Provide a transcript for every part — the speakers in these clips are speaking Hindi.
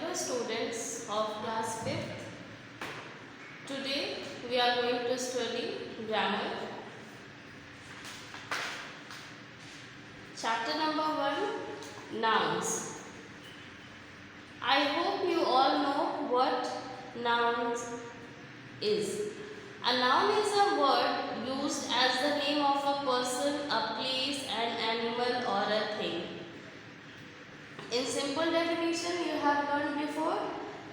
Hello students of class 5th. Today we are going to study grammar. Chapter number 1, Nouns. I hope you all know what nouns is. A noun is a word used as the name of a person, a place, an animal or a thing. In simple definition you have learned before,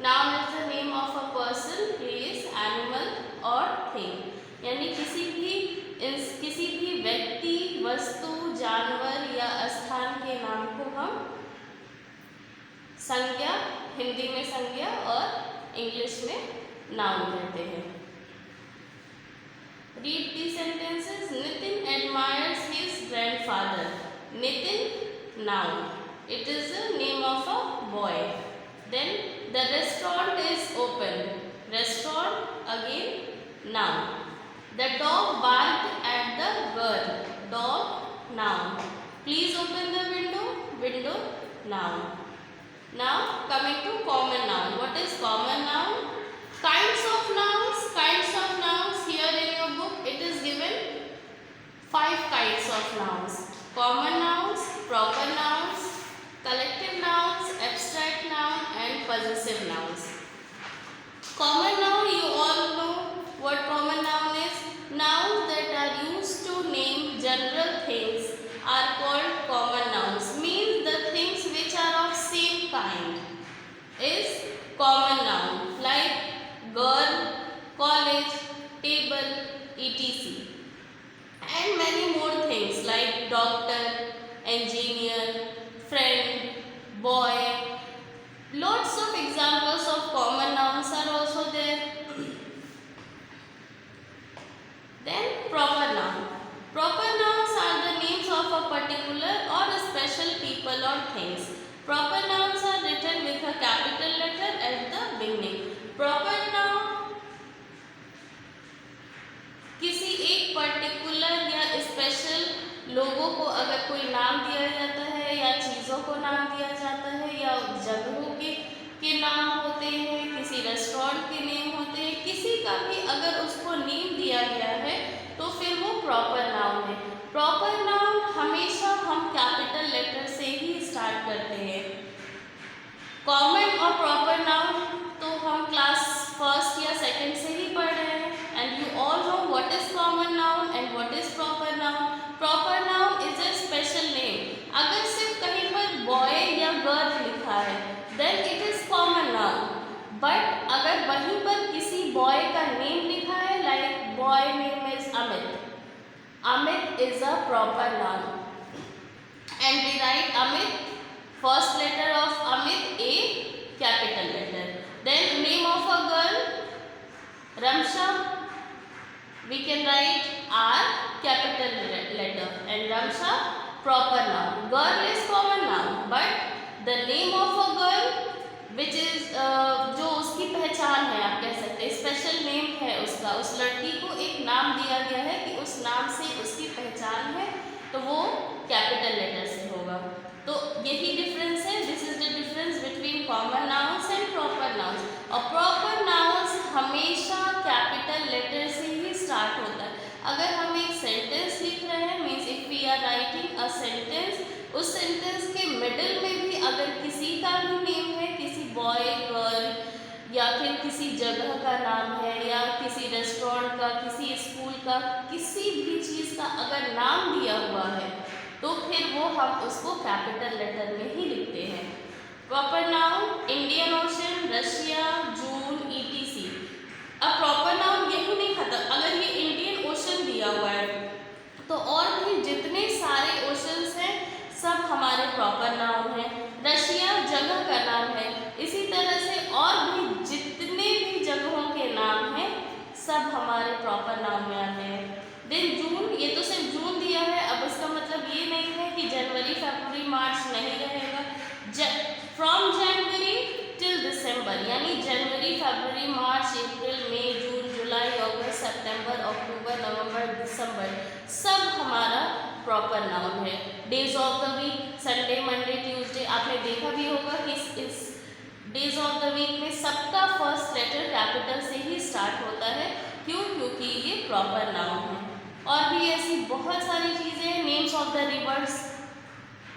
noun is the name of a person, place, animal और thing. यानी किसी भी व्यक्ति, वस्तु, जानवर या स्थान के नाम को हम संज्ञा, हिंदी में संज्ञा और इंग्लिश में नाउन कहते हैं. Read these sentences. Nitin admires his grandfather. Nitin, noun. It is the name of a boy. Then the restaurant is open. Restaurant, again noun. The dog barked at the girl. Dog, noun. Please open the window. Window, noun. Now coming to common noun. What is common noun? Kinds of nouns. Kinds of nouns. Here in your book it is given 5 kinds of nouns. Common nouns, proper nouns, collective nouns, abstract noun and possessive nouns. Common noun, you all know what common noun is. Nouns that are used to name general things are called common nouns. Means the things which are of same kind is common noun, like girl, college, table, etc. And many more things like doctor, engineer, friend, boy. Lots of examples of common nouns are also there. Then proper noun. Proper nouns are the names of a particular or a special people or things. Proper nouns are written with a capital letter at the beginning. Proper noun किसी एक पर्टिकुलर या स्पेशल लोगों को अगर कोई नाम दिया जाता है या चीज़ों को नाम दिया जाता है या जगहों के नाम होते हैं, किसी रेस्टोरेंट के नेम होते हैं, किसी का भी अगर उसको नेम दिया गया है तो फिर वो प्रॉपर नाउन है. प्रॉपर नाउन हमेशा हम कैपिटल लेटर से ही स्टार्ट करते हैं. कॉमन और प्रॉपर नाउन तो हम क्लास फर्स्ट या सेकंड से ही पढ़ रहे हैं. And you all know what is common noun and what is proper noun. Proper noun is a special name. अगर सिर्फ कहीं पर boy या girl लिखा है then it is common noun. But अगर वहीं पर किसी boy का name लिखा है like boy name is Amit. Amit is a proper noun. And we write Amit, first letter of Amit A, capital letter. Then name of a girl Ramsha, we can write R, capital letter, and Ramsha, proper noun. Girl is common noun, but the name of a girl which is जो उसकी पहचान है, आप कह सकते हैं स्पेशल नेम है उसका, उस लड़की को एक नाम दिया गया है कि उस नाम से उसकी पहचान है तो वो कैपिटल लेटर से होगा. तो यही डिफरेंस है. This is the difference between common nouns and proper nouns. और प्रॉपर नाउन्स हमेशा कैपिटल लेटर से ही स्टार्ट होता है. अगर हम एक सेंटेंस लिख रहे हैं means if we are writing a sentence, उस सेंटेंस के मिडिल में भी अगर किसी का भी नेम है, किसी बॉय, गर्ल या फिर किसी जगह का नाम है या किसी रेस्टोरेंट का, किसी स्कूल का, किसी भी चीज़ का अगर नाम दिया हुआ है तो फिर वो हम उसको कैपिटल लेटर में ही लिखते हैं. Proper noun Indian Ocean, Russia, June, etc. अब प्रॉपर नाउन यही नहीं खत्म. अगर ये इंडियन ओशन दिया हुआ है तो और भी जितने सारे ओशंस हैं सब हमारे प्रॉपर नाउन हैं. रशिया जगह का नाम है. इसी तरह से और भी जितने भी जगहों के नाम हैं सब हमारे प्रॉपर नाउन में आते हैं. देन जून, ये तो सिर्फ जून दिया है. अब इसका मतलब ये नहीं है कि जनवरी, फरवरी, मार्च नहीं रहेगा. फ्रॉम जनवरी टिल दिसंबर, यानी जनवरी, फरवरी, मार्च, अप्रैल, मई, जून, जुलाई, अगस्त, सितंबर, अक्टूबर, नवंबर, दिसंबर सब हमारा प्रॉपर नाउन है. Days of the week Sunday, Monday, Tuesday, आपने देखा भी होगा कि इस day days of the week में सबका फर्स्ट लेटर कैपिटल से ही स्टार्ट होता है। क्यों? क्योंकि ये प्रॉपर नाउन है। और भी ऐसी बहुत सारी चीज़ें हैं, names of the reverse,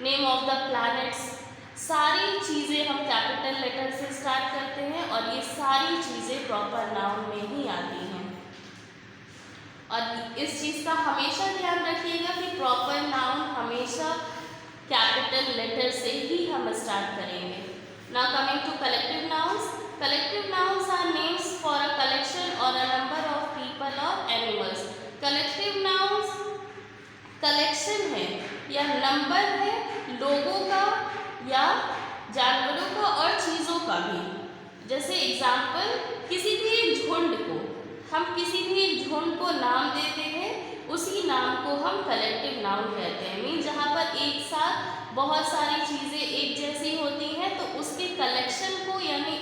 name of the planets, सारी चीज़ें हम कैपिटल लेटर से स्टार्ट करते हैं और ये सारी चीज़ें प्रॉपर नाउन में ही आती हैं। और इस चीज़ का हमेशा ध्यान रखिएगा कि प्रॉपर नाउन हमेशा कैपिटल लेटर से ही हम स्टार्ट करेंगे। Now coming to collective nouns. Collective nouns are names for a collection और अ नंबर ऑफ पीपल और एनिमल्स। कलेक्टिव नाउन्स कलेक्शन है या नंबर है लोगों का या जानवरों का और चीज़ों का भी। जैसे एग्जाम्पल, किसी भी एक झुंड को हम किसी भी एक झुंड को नाम देते हैं, उसी नाम को हम कलेक्टिव नाउन कहते हैं। मीन जहाँ पर एक साथ बहुत सारी चीज़ें एक जैसी होती हैं तो उसके कलेक्शन को यानी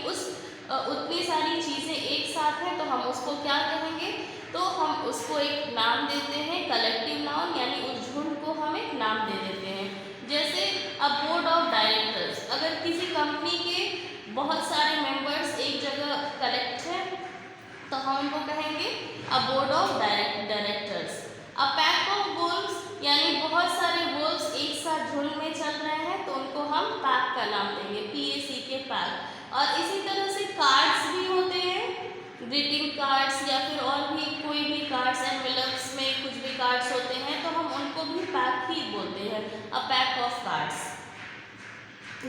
उतनी सारी चीज़ें एक साथ हैं तो हम उसको क्या कहेंगे? तो हम उसको एक नाम देते हैं कलेक्टिव नाउन, यानी उस झुंड को हम एक नाम दे देते हैं। जैसे अ बोर्ड ऑफ डायरेक्टर्स, अगर किसी कंपनी के बहुत सारे मेंबर्स एक जगह कलेक्ट हैं तो हम उनको कहेंगे a board of directors. A pack of wolves, यानी बहुत सारे वुल्व्स एक साथ झुंड में चल रहे हैं तो उनको हम पैक का नाम देंगे, PAC के पैक। और इसी तरह से कार्ड्स भी होते हैं, ग्रीटिंग कार्ड्स या फिर और भी कोई भी कार्ड्स, एनवेलप्स में कुछ भी कार्ड्स होते हैं तो हम उनको भी पैक ही बोलते हैं, a pack of cards.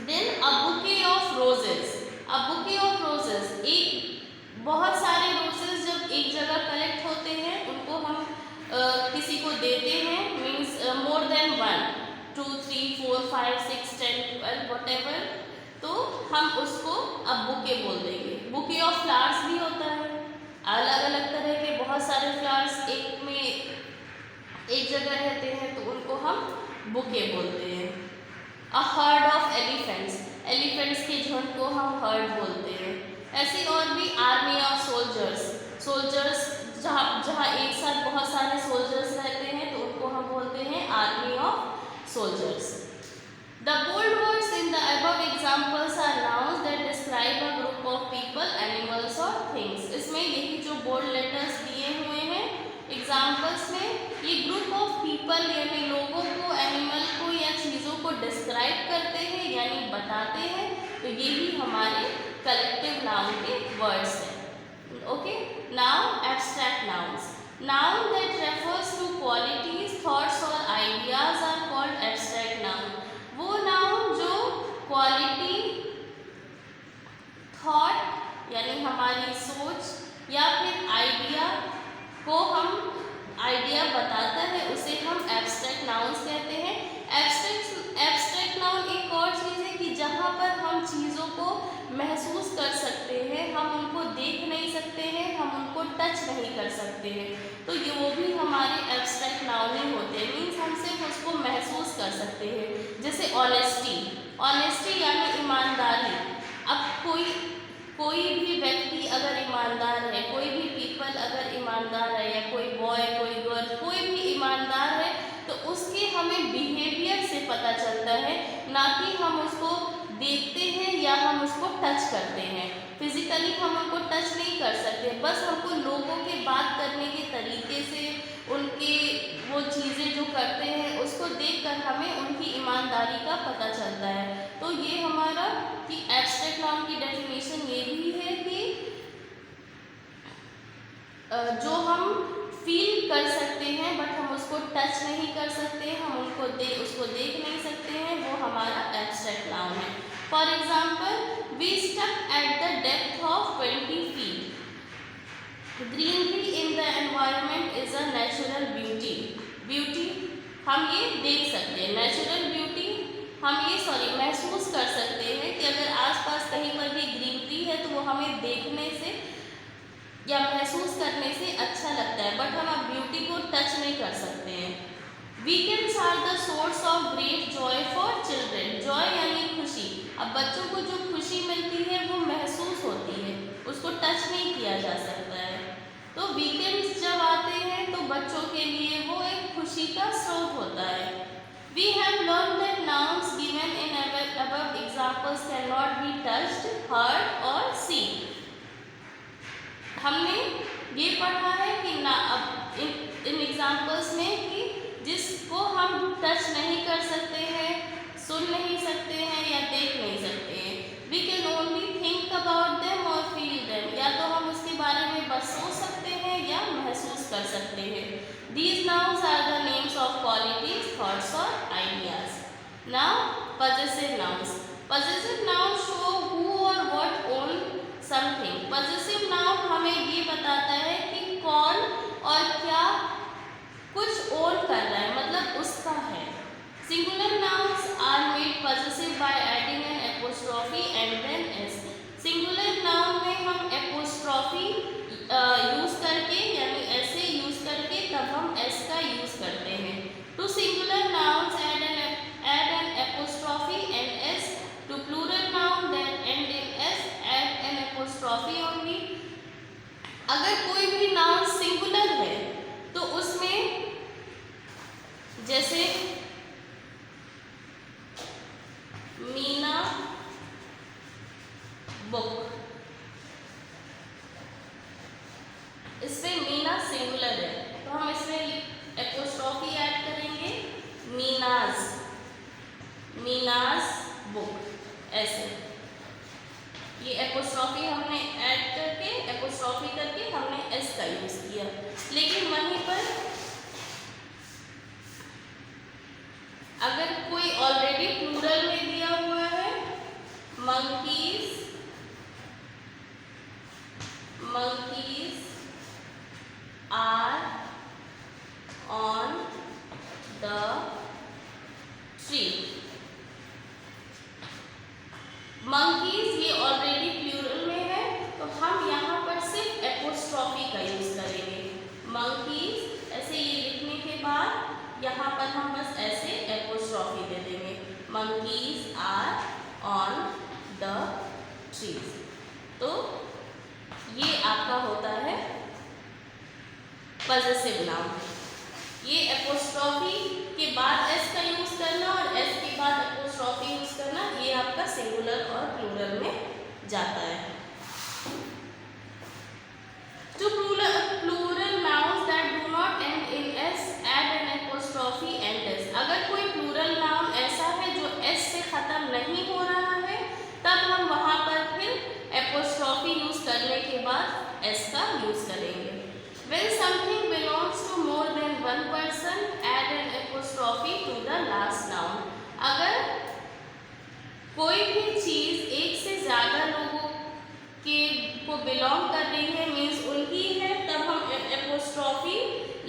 Then a bouquet of roses. A bouquet of roses, एक बहुत सारे रोजेस जब एक जगह कलेक्ट होते हैं उनको हम किसी को देते हैं, मीन्स मोर देन 1 2 3 4 5 6 10 12 व्हाटएवर, तो हम उसको अब बुके बोल देंगे। बुके ऑफ फ्लावर्स भी होता है, अलग अलग तरह के बहुत सारे फ्लावर्स एक में एक जगह रहते हैं तो उनको हम बुके बोलते हैं। A herd of elephants, elephants के झुंड को हम हर्ड बोलते हैं। ऐसे और भी आर्मी ऑफ सोल्जर्स, सोल्जर्स जहाँ एक साथ बहुत सारे सोल्जर्स रहते हैं तो उनको हम बोलते हैं army of soldiers. The bold words in the above examples are nouns that describe a group of people, animals और थिंग्स। इसमें यही जो बोल्ड लेटर्स दिए हुए हैं एग्जाम्पल्स में, ये ग्रुप ऑफ पीपल यानी लोगों को, एनिमल को या चीज़ों को डिस्क्राइब करते हैं यानी बताते हैं, तो यही हमारे कलेक्टिव नाउन के वर्ड्स हैं। Okay, now abstract nouns. Noun that refers to qualities, thoughts और ideas are called abstract noun. वो नाउन जो क्वालिटी, थॉट यानी हमारी सोच या फिर आइडिया को हम आइडिया बताता है उसे हम एब्स्ट्रैक्ट नाउन्स कहते हैं। एब्स्ट्रैक्ट नाउन एक और चीज़ है कि जहाँ पर हम चीज़ों को महसूस कर सकते हैं, हम उनको देख नहीं सकते हैं, हम उनको टच नहीं कर सकते हैं, तो ये वो भी हमारे एब्स्ट्रैक्ट नाउन ही होते हैं। मीन्स हम सिर्फ उसको महसूस कर सकते हैं। जैसे ऑनेस्टी, ऑनेस्टी यानी ईमानदारी। अब कोई भी व्यक्ति अगर ईमानदार है, कोई भी पीपल अगर ईमानदार है या कोई बॉय, कोई गर्ल, कोई भी ईमानदार है तो उसके हमें बिहेवियर से पता चलता है, ना कि हम उसको देखते हैं या हम उसको टच करते हैं। फिजिकली हम उनको टच नहीं कर सकते, बस हमको लोगों के बात करने के तरीके से, उनके वो चीज़ें जो करते हैं उसको देखकर हमें उनकी ईमानदारी का पता चलता है। तो ये हमारा कि एब्स्ट्रैक्ट नाउन की डेफिनेशन ये भी है कि जो हम फील कर सकते हैं बट हम उसको टच नहीं कर सकते, हम उसको देख नहीं सकते हैं, वो हमारा एब्स्ट्रैक्ट नाउन है। For example, we stuck at the depth of 20 feet। Greenery in the environment is a natural beauty. Beauty हम ये देख सकते हैं, नेचुरल ब्यूटी हम ये महसूस कर सकते हैं कि अगर आसपास कहीं पर भी ग्रीनरी है तो वो हमें देखने से या महसूस करने से अच्छा लगता है, बट हम अब ब्यूटी को टच नहीं कर सकते हैं। Weekends are the source of great joy for children. Joy यानी खुशी। अब बच्चों को जो खुशी मिलती है वो महसूस होती है, उसको टच नहीं किया जा सकता है। तो वीकेंड्स जब आते हैं तो बच्चों के लिए वो एक खुशी का स्रोत होता है। We have learn that nouns given in above examples cannot be touched, heard हमने ये पढ़ा है कि ना अब इन एग्जाम्पल्स में कि जिसको हम टच नहीं कर सकते हैं, सुन नहीं सकते हैं या देख नहीं सकते हैं, we can only think about them और फील देम, या तो हम उसके बारे में बस सोच सकते हैं या महसूस कर सकते हैं। These nouns are the names of qualities, thoughts or ideas. Now possessive nouns. Possessive nouns show who or what own something. Possessive noun हमें ये बताता है कि कौन और क्या कुछ ओन कर रहा है, मतलब उसका है। Singular nouns are made possessive by adding an apostrophe and then s. Singular noun में हम apostrophe यूज करके यानी ऐसे यूज करके तब हम s का यूज करते हैं। To singular nouns add an apostrophe and s. To plural noun that end in s add an apostrophe only. अगर कोई भी नाउन सिंगुलर है तो उसमें जैसे मीना बुक, इसमें मीना सिंगुलर है तो हम इसमें एपोस्ट्रॉफी ऐड करेंगे मीनाज, मीनाज बुक, ऐसे ये एपोस्ट्रॉफी हमने ऐड करके एपोस्ट्रॉफी करके हमने एस का यूज किया। लेकिन वहीं पर अगर कोई ऑलरेडी प्लूरल में दिया हुआ है, monkeys, monkeys are on the tree. monkeys ये ऑलरेडी प्लूरल में है तो हम यहाँ पर सिर्फ एपोस्ट्रॉफी का यूज करेंगे। monkeys ऐसे ये लिखने के बाद यहाँ पर हम बस ऐसे एपोस्ट्रॉफी दे देंगे, monkeys are on the trees। तो ये आपका होता है पॉजेसिव नाउन। ये एपोस्ट्रॉफी के बाद एस का यूज करना और एस के बाद एपोस्ट्रॉफी यूज करना, ये आपका सिंगुलर और प्लूरल में जाता है। To plural nouns that do not end in s add an apostrophe and s. अगर कोई प्लूरल नाउन ऐसा है जो s से खत्म नहीं हो रहा है तब हम वहाँ पर फिर एपोस्ट्रॉफी यूज करने के बाद s का यूज करेंगे। When something belongs to more than one person, add an apostrophe to the last noun. अगर कोई भी चीज एक से ज्यादा लोगों के को बिलोंग कर रही है, मीन्स उनकी है, तब हम apostrophe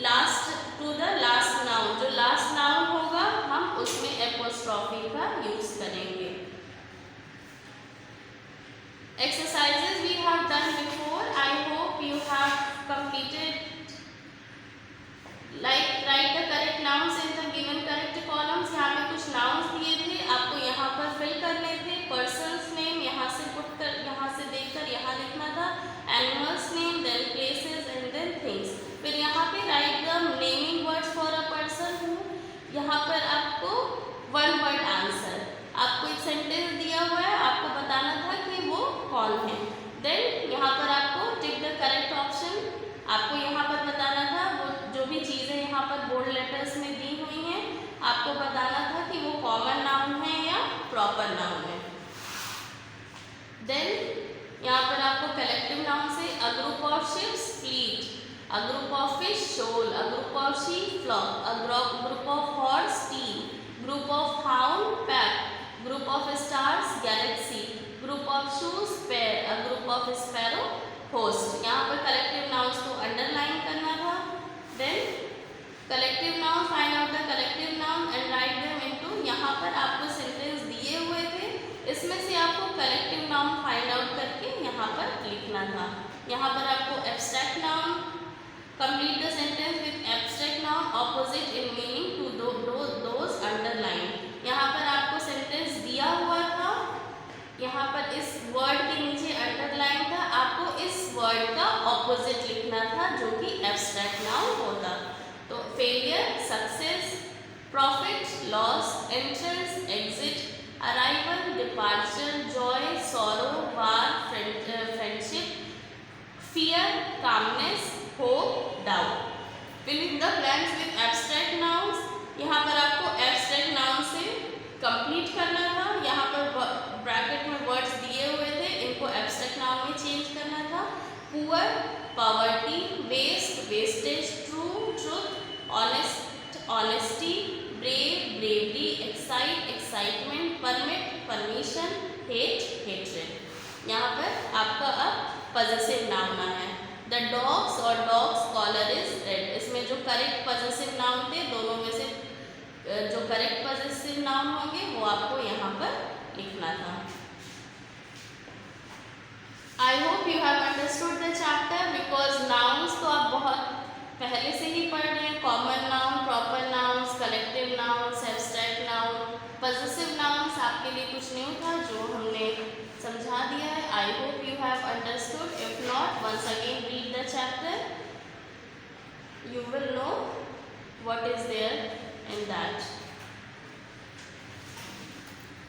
last to the last noun, जो लास्ट नाउन होगा हम उसमें एपोस्ट्रॉफी का यूज करेंगे। Exercises we have done before. I hope you have completed. Like write the correct nouns in the given correct columns. यहाँ पे कुछ nouns दिए थे, आपको यहाँ पर fill करने थे। Persons name यहाँ से put कर, यहाँ से देखकर यहाँ लिखना था। Animals name, then places and then things. फिर यहाँ पे write the naming words for a person who, यहाँ पर आपको one word answer, आपको एक सेंटेंस दिया हुआ है, आपको बताना था कि वो कौन है। देन यहाँ पर आपको टिक द करेक्ट ऑप्शन, आपको यहाँ पर बताना था वो जो भी चीज़ें यहाँ पर बोल्ड लेटर्स में दी हुई हैं, आपको बताना था कि वो कॉमन नाउन है या प्रॉपर नाउन है। देन यहाँ पर आपको कलेक्टिव नाउन से अ group of ships fleet, a group of fish shoal, a group of sheep flock, a group of horse team, group of hound pack, group of stars galaxy, group of shoes pair, a group of sparrow host। यहाँ पर कलेक्टिव नाउन्स को अंडरलाइन करना था। Then collective noun, find out the collective noun and write them into, यहाँ पर आपको सेंटेंस दिए हुए थे, इसमें से आपको कलेक्टिव नाउन फाइंड आउट करके यहाँ पर लिखना था। यहाँ पर आपको abstract noun, complete the sentence with abstract noun opposite in meaning to those underline. यहाँ पर आपको सेंटेंस दिया हुआ था, यहाँ पर इस वर्ड के नीचे अंडरलाइन था, आपको इस वर्ड का ऑपोजिट लिखना था जो कि एब्स्ट्रैक्ट नाउन होता। तो failure, success, profit, loss, entrance, exit, arrival, departure, joy, sorrow, war, friendship, fear, calmness, hope, doubt. Fill in the blanks with abstract nouns. यहाँ पर आपको abstract noun से कंप्लीट करना था. यहाँ पर ब्रैकेट में वर्ड्स दिए हुए थे, इनको abstract noun में चेंज करना था. Poor, poverty, waste, wastage, true, truth, honest, honesty, brave, bravery, excite, excitement, permit, permission, hate, hatred. यहाँ पर आपका अब पजेसिव नाउन आना है. द डॉग्स और डॉग्स कॉलर इज रेड. इसमें जो करेक्ट पजेसिव नाउन थे, दोनों में से जो करेक्ट पजेसिव नाउन होंगे वो आपको यहाँ पर लिखना था. आई hope you have understood the chapter, because nouns तो आप बहुत पहले से ही पढ़ रहे हैं. Common noun, proper nouns, collective nouns, abstract noun, possessive nouns आपके लिए कुछ न्यू था जो हमने समझा दिया है. I hope you have understood. If not, once again read the chapter, you will know what is there